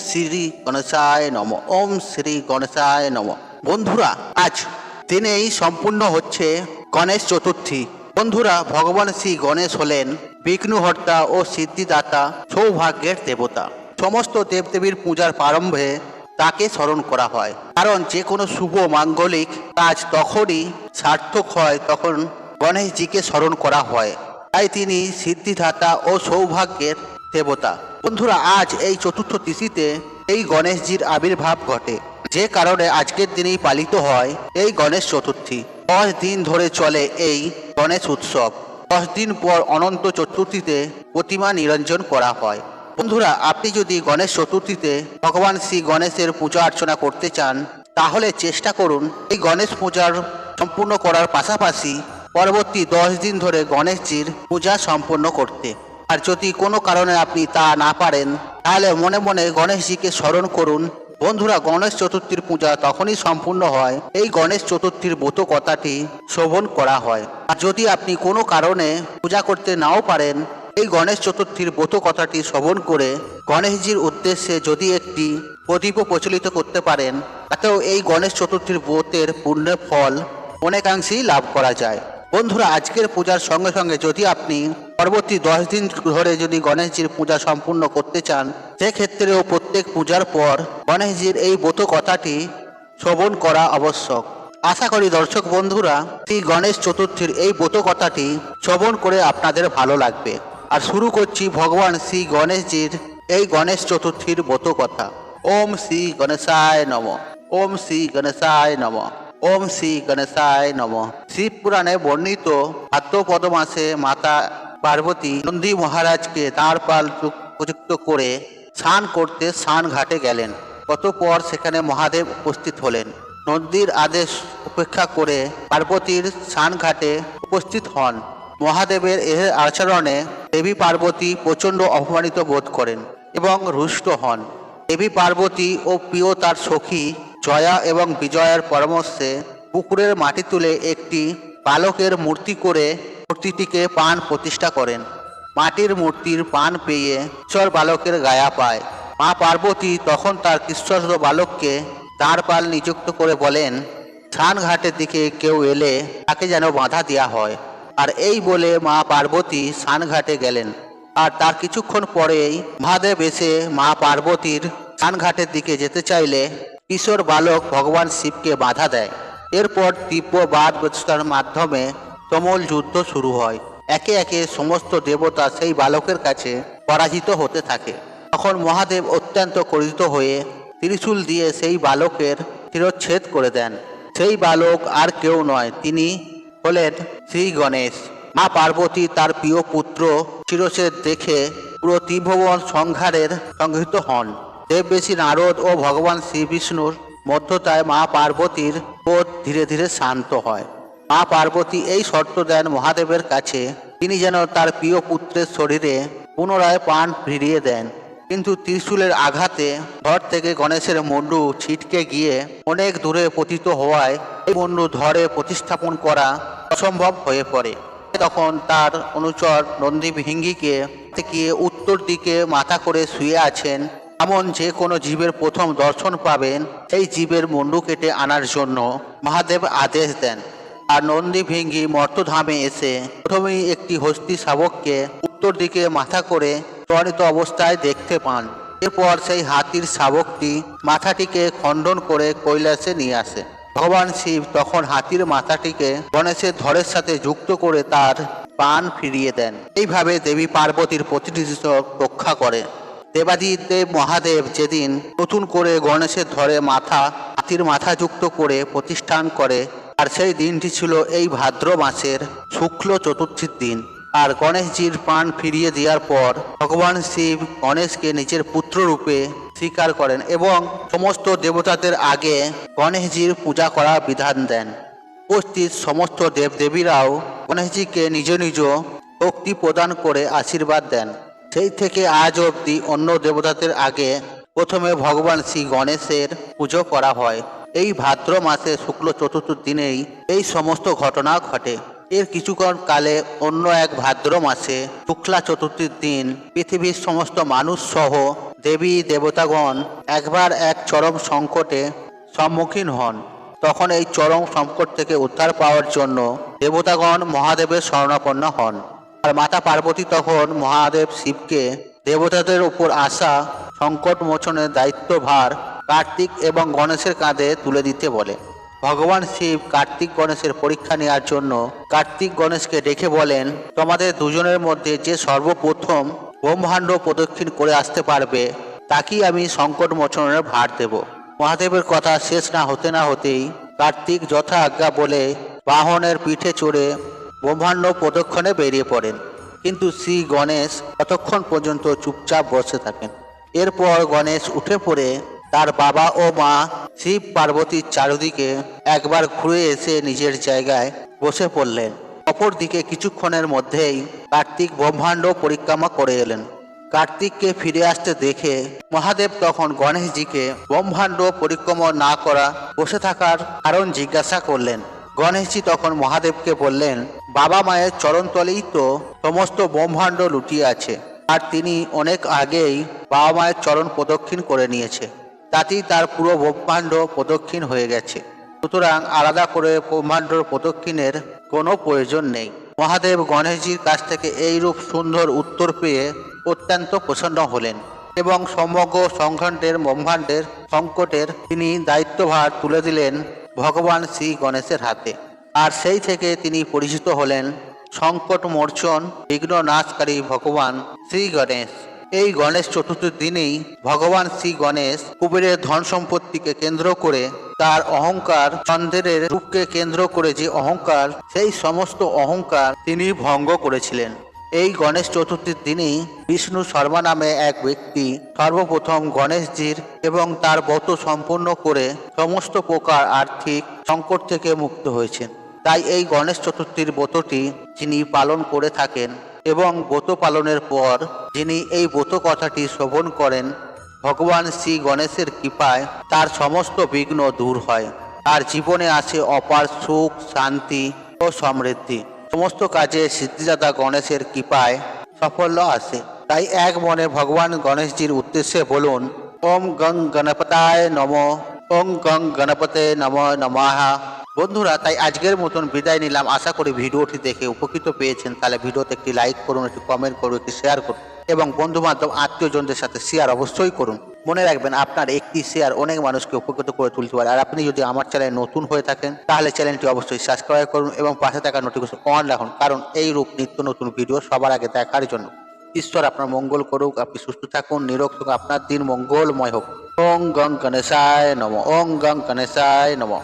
শ্রী গণেশায় নম। ওম শ্রী গণেশায় নম। বন্ধুরা, আজ দিনেই সম্পূর্ণ হচ্ছে গণেশ চতুর্থী। বন্ধুরা, ভগবান শ্রী গণেশ হলেন বিঘ্নহর্তা ও সিদ্ধিদাতা, সৌভাগ্যের দেবতা। সমস্ত দেবদেবীর পূজার প্রারম্ভে তাকে স্মরণ করা হয়, কারণ যে কোনো শুভ মাঙ্গলিক কাজ তখনই সার্থক হয় তখন গণেশজিকে স্মরণ করা হয়। তাই তিনি সিদ্ধিদাতা ও সৌভাগ্যের দেবতা। বন্ধুরা, আজ এই চতুর্থ তিথিতে এই গণেশজির আবির্ভাব ঘটে, যে কারণে আজকের দিনেই পালিত হয় এই গণেশ চতুর্থী। 10 দিন ধরে চলে এই গণেশ উৎসব। 10 দিন পর অনন্ত চতুর্থীতে প্রতিমা নিরঞ্জন করা হয়। বন্ধুরা, আপনি যদি গণেশ চতুর্থীতে ভগবান শ্রী গণেশের পূজা অর্চনা করতে চান, তাহলে চেষ্টা করুন এই গণেশ পূজার সম্পূর্ণ করার পাশাপাশি পরবর্তী 10 দিন ধরে গণেশজির পূজা সম্পন্ন করতে। আর যদি কোনো কারণে আপনি তা না পারেন, তাহলে মনে মনে গণেশজিকে স্মরণ করুন। বন্ধুরা, গণেশ চতুর্থীর পূজা তখনই সম্পূর্ণ হয় এই গণেশ চতুর্থীর ব্রত কথাটি শ্রবণ করা হয়। আর যদি আপনি কোনো কারণে পূজা করতে নাও পারেন, এই গণেশ চতুর্থীর ব্রত কথাটি শ্রবণ করে গণেশজির উদ্দেশ্যে যদি একটি প্রদীপ প্রচলিত করতে পারেন, তাতেও এই গণেশ চতুর্থীর ব্রতের পুণ্যের ফল অনেকাংশেই লাভ করা যায়। বন্ধুরা, আজকের পূজার সঙ্গে সঙ্গে যদি আপনি পরবর্তী 10 দিন ধরে যদি গণেশজির পূজা সম্পূর্ণ করতে চান, সেক্ষেত্রেও প্রত্যেক পূজার পর গণেশজির এই ব্রত কথাটি শ্রবণ করা আবশ্যক। আশা করি দর্শক বন্ধুরা, এই গণেশ চতুর্থীর এই ব্রত কথাটি শ্রবণ করে আপনাদের ভালো লাগবে। আর শুরু করছি ভগবান শ্রী গণেশজির এই গণেশ চতুর্থীর ব্রত কথা। ওম শ্রী গণেশায় নম। ওম শ্রী গণেশায় নম। ওম শ্রী গণেশায় নম। শিব পুরাণে বর্ণিত ভাদ্রপদ মাসে মাতা পার্বতী নন্দী মহারাজকে তাঁর পাল উপযুক্ত করে স্নান করতে স্নান ঘাটে গেলেন। অতঃপর সেখানে মহাদেব উপস্থিত হলেন। নন্দীর আদেশ উপেক্ষা করে পার্বতীর স্নান ঘাটে উপস্থিত হন। মহাদেবের এর আচরণে দেবী পার্বতী প্রচণ্ড অপমানিত বোধ করেন এবং রুষ্ট হন। দেবী পার্বতী ও প্রিয় তার সখী জয়া এবং বিজয়ার পরামর্শে পুকুরের মাটি তুলে একটি বালকের মূর্তি করে মূর্তিটিকে পান প্রতিষ্ঠা করেন। মাটির মূর্তির পান পেয়ে ঈশ্বর বালকের গায়া পায়। মা পার্বতী তখন তার কৃষ্ণ বালককে তার পাল নিযুক্ত করে বলেন, স্নান ঘাটের দিকে কেউ এলে তাকে যেন বাধা দেওয়া হয়। আর এই বলে মা পার্বতী স্নান ঘাটে গেলেন। আর তার কিছুক্ষণ পরেই মহাদেব এসে মা পার্বতীর স্নান ঘাটের দিকে যেতে চাইলে কিশোর বালক ভগবান শিবকে বাধা দেয়। এরপর তীব্র বাদ বিতণ্ডার মাধ্যমে তুমুল যুদ্ধ শুরু হয়। একে একে সমস্ত দেবতা সেই বালকের কাছে পরাজিত হতে থাকে। তখন মহাদেব অত্যন্ত ক্রোধিত হয়ে ত্রিশূল দিয়ে সেই বালকের শিরচ্ছেদ করে দেন। সেই বালক আর কেউ নয়, তিনি হলেন শ্রী গণেশ। মা পার্বতী তার প্রিয় পুত্র শিরচ্ছেদ দেখে পুরো ত্রিভুবন সংহারের সংগঠিত হন। দেববেশী নারদ ও ভগবান শ্রীবিষ্ণুর মধ্যতায় মা পার্বতীর ক্রোধ ধীরে ধীরে শান্ত হয়। মা পার্বতী এই শর্ত দেন মহাদেবের কাছে, তিনি যেন তার প্রিয় পুত্রের শরীরে পুনরায় প্রাণ ফিরিয়ে দেন। কিন্তু ত্রিশূলের আঘাতে ধর থেকে গণেশের মুন্ডু ছিটকে গিয়ে অনেক দূরে পতিত হওয়ায় এই মুন্ডু ধরে প্রতিস্থাপন করা অসম্ভব হয়ে পড়ে। তখন তার অনুচর নন্দী ভিঙ্গিকে গিয়ে উত্তর দিকে মাথা করে শুয়ে আছেন এমন যে কোনো জীবের প্রথম দর্শন পাবেন সেই জীবের মুন্ডু কেটে আনার জন্য মহাদেব আদেশ দেন। আর নন্দী ভিঙ্গি মর্তধামে এসে প্রথমেই একটি হস্তি শাবককে উত্তর দিকে মাথা করে ত্বরিত অবস্থায় দেখতে পান। এরপর সেই হাতির শাবকটি মাথাটিকে খণ্ডন করে কৈলাসে নিয়ে আসে। ভগবান শিব তখন হাতির মাথাটিকে গণেশের ধরের সাথে যুক্ত করে তার প্রাণ ফিরিয়ে দেন। এইভাবে দেবী পার্বতীর প্রতিনিধিত্ব রক্ষা করে। দেবাদিদেব মহাদেব যেদিন নতুন করে গণেশের ধরে হাতির মাথা যুক্ত করে প্রতিষ্ঠান করে, আর সেই দিনটি ছিল এই ভাদ্র মাসের শুক্ল চতুর্থীর দিন। আর গণেশজির প্রাণ ফিরিয়ে দেওয়ার পর ভগবান শিব গণেশকে নিজের পুত্র রূপে স্বীকার করেন এবং সমস্ত দেবতাদের আগে গণেশজির পূজা করার বিধান দেন। উপস্থিত সমস্ত দেবদেবীরাও গণেশজিকে নিজ নিজ শক্তি প্রদান করে আশীর্বাদ দেন। সেই থেকে আজ অবধি অন্য দেবতাদের আগে প্রথমে ভগবান শ্রী গণেশের পুজো করা হয়। এই ভাদ্র মাসে শুক্ল চতুর্থীর দিনেই এই সমস্ত ঘটনা ঘটে। এর কিছুক্ষণ কালে অন্য এক ভাদ্র মাসে শুক্লা চতুর্থীর দিন পৃথিবীর সমস্ত মানুষ সহ দেবী দেবতাগণ একবার এক চরম সংকটে সম্মুখীন হন। তখন এই চরম সংকট থেকে উদ্ধার পাওয়ার জন্য দেবতাগণ মহাদেবের শরণাপন্ন হন। আর মাতা পার্বতী তখন মহাদেব শিবকে দেবতাদের উপর আসা সংকট মোচনের দায়িত্বভার কার্তিক এবং গণেশের কাঁধে তুলে দিতে বলে। ভগবান শিব কার্তিক গণেশের পরীক্ষা নেওয়ার জন্য কার্তিক গণেশকে ডেকে বলেন, তোমাদের দুজনের মধ্যে যে সর্বপ্রথম ব্রহ্মাণ্ড প্রদক্ষিণ করে আসতে পারবে তাকেই আমি সংকট মোচনের ভার দেব। মহাদেবের কথা শেষ না হতেই কার্তিক যথা আজ্ঞা বলে বাহনের পিঠে চড়ে ব্রহ্মাণ্ড প্রদক্ষিণে বেরিয়ে পড়েন। কিন্তু শ্রী গণেশ ততক্ষণ পর্যন্ত চুপচাপ বসে থাকেন। এরপর গণেশ উঠে পড়ে তার বাবা ও মা শিব পার্বতীর চারিদিকে একবার ঘুরে এসে নিজের জায়গায় বসে পড়লেন। অপরদিকে কিছুক্ষণের মধ্যেই কার্তিক ব্রহ্মাণ্ড পরিক্রমা করে এলেন। কার্তিককে ফিরে আসতে দেখে মহাদেব তখন গণেশজিকে ব্রহ্মাণ্ড পরিক্রমা না করা বসে থাকার কারণ জিজ্ঞাসা করলেন। গণেশজি তখন মহাদেবকে বললেন, বাবা মায়ের চরণতলেই তো সমস্ত ব্রহ্মাণ্ড লুটিয়ে আছে, আর তিনি অনেক আগেই বাবা মায়ের চরণ প্রদক্ষিণ করে নিয়েছে, তাতেই তার পুরো ব্রহ্মাণ্ড প্রদক্ষিণ হয়ে গেছে। সুতরাং আলাদা করে ব্রহ্মাণ্ড প্রদক্ষিণের কোনো প্রয়োজন নেই। মহাদেব গণেশজির কাছ থেকে এইরূপ সুন্দর উত্তর পেয়ে অত্যন্ত প্রসন্ন হলেন এবং সমগ্র সংখ্যাণ্ডের ব্রহ্মাণ্ডের সংকটের তিনি দায়িত্বভার তুলে দিলেন ভগবান শ্রী গণেশের হাতে। আর সেই থেকে তিনি পরিচিত হলেন সংকট মোচন বিঘ্ন নাশকারী ভগবান শ্রী গণেশ। এই গণেশ চতুর্থীর দিনেই ভগবান শ্রী গণেশ কুবেরের ধন সম্পত্তিকে কেন্দ্র করে তার অহংকার, চন্দ্রের রূপকে কেন্দ্র করে যে অহংকার, সেই সমস্ত অহংকার তিনি ভঙ্গ করেছিলেন। এই গণেশ চতুর্থীর দিনেই বিষ্ণু শর্মা নামে এক ব্যক্তি সর্বপ্রথম গণেশজির এবং তার ব্রত সম্পূর্ণ করে সমস্ত প্রকার আর্থিক সংকট থেকে মুক্ত হয়েছেন। তাই এই গণেশ চতুর্থীর ব্রতটি যিনি পালন করে থাকেন এবং ব্রত পালনের পর যিনি এই ব্রত কথাটি শ্রবণ করেন, ভগবান শ্রী গণেশের কৃপায় তার সমস্ত বিঘ্ন দূর হয়, আর জীবনে আসে অপার সুখ, শান্তি ও সমৃদ্ধি। সমস্ত কাজে সিদ্ধিদাতা গণেশের কৃপায় সাফল্য আসে। তাই এক মনে ভগবান গণেশজির উদ্দেশ্যে বলুন, ওম গং গণপতায় নমঃ, ওম গং গণপতে নমঃ নমঃ। বন্ধুরা, তাই আজকের মতন বিদায় নিলাম। আশা করি ভিডিওটি দেখে উপকৃত পেয়েছেন। তাহলে ভিডিওতে একটি লাইক করুন, একটি কমেন্ট করুন, একটি শেয়ার করুন এবং বন্ধু বান্ধব আত্মীয়জনদের সাথে শেয়ার অবশ্যই করুন। মনে রাখবেন, আপনার একটি শেয়ার অনেক মানুষকে উপকৃত করে তুলতে পারে। আর আপনি যদি আমার চ্যানেলে নতুন হয়ে থাকেন তাহলে চ্যানেলটি অবশ্যই সাবস্ক্রাইব করুন এবং পাশে থাকা নোটিফিকেশন অন রাখুন, কারণ এই রূপ নিত্য নতুন ভিডিও সবার আগে দেখার জন্য। ঈশ্বর আপনার মঙ্গল করুক, আপনি সুস্থ থাকুন, নিরোগ থাকুন, আপনার দিন মঙ্গলময় হোক। ওং গং গণেশায় নমঃ, ওং গং গণেশায় নমঃ।